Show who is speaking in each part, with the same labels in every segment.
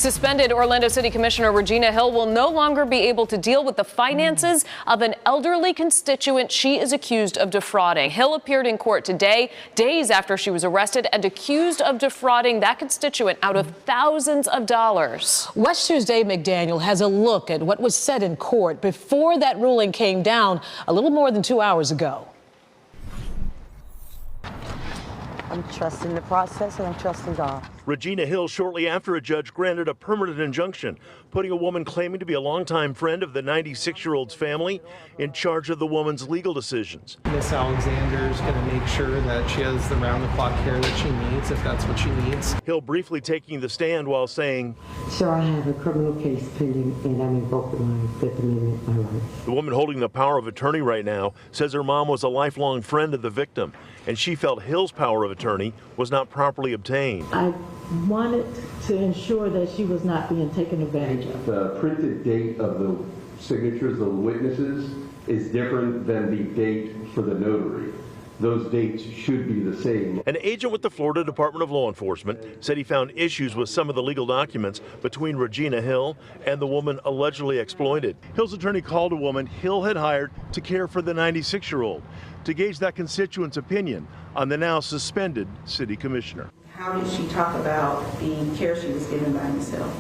Speaker 1: Suspended Orlando City Commissioner Regina Hill will no longer be able to deal with the finances of an elderly constituent she is accused of defrauding. Hill appeared in court today, days after she was arrested and accused of defrauding that constituent out of thousands of dollars.
Speaker 2: WESH 2's Dave McDaniel has a look at what was said in court before that ruling came down a little more than 2 hours ago.
Speaker 3: I'm trusting the process and I'm trusting God.
Speaker 4: Regina Hill shortly after a judge granted a permanent injunction, putting a woman claiming to be a longtime friend of the 96-year-old's family in charge of the woman's legal decisions.
Speaker 5: Miss Alexander is going to make sure that she has the round-the-clock care that she needs, if that's what she needs.
Speaker 4: Hill briefly taking the stand while saying,
Speaker 6: "Sir, I have a criminal case pending and I'm invoking my Fifth Amendment, my rights."
Speaker 4: the woman holding the power of attorney right now says her mom was a lifelong friend of the victim, and she felt Hill's power of attorney was not properly obtained.
Speaker 6: I wanted to ensure that she was not being taken advantage of.
Speaker 7: The printed date of the signatures of the witnesses is different than the date for the notary. Those dates should be the same.
Speaker 4: An agent with the Florida Department of Law Enforcement said he found issues with some of the legal documents between Regina Hill and the woman allegedly exploited. Hill's attorney called a woman Hill had hired to care for the 96-year-old to gauge that constituent's opinion on the now suspended city commissioner.
Speaker 8: How did she talk about the care she was given by Ms. Hill?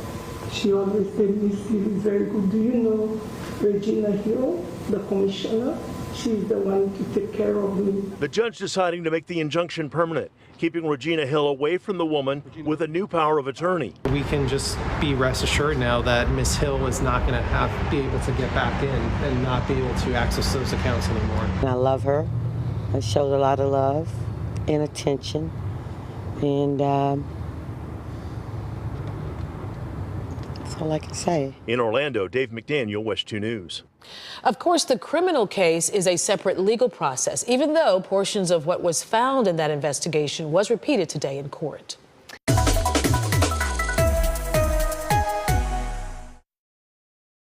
Speaker 6: She always said, "Miss Hill is very good. Do you know Regina Hill, the commissioner? She's the one to take care of me."
Speaker 4: The judge deciding to make the injunction permanent, keeping Regina Hill away from the woman with a new power of attorney.
Speaker 5: We can just be rest assured now that Miss Hill is not going to be able to get back in and not be able to access those accounts anymore.
Speaker 3: And I love her. I showed a lot of love and attention. And that's all I can say.
Speaker 4: In Orlando, Dave McDaniel, WESH 2 News.
Speaker 2: Of course, the criminal case is a separate legal process, even though portions of what was found in that investigation was repeated today in court.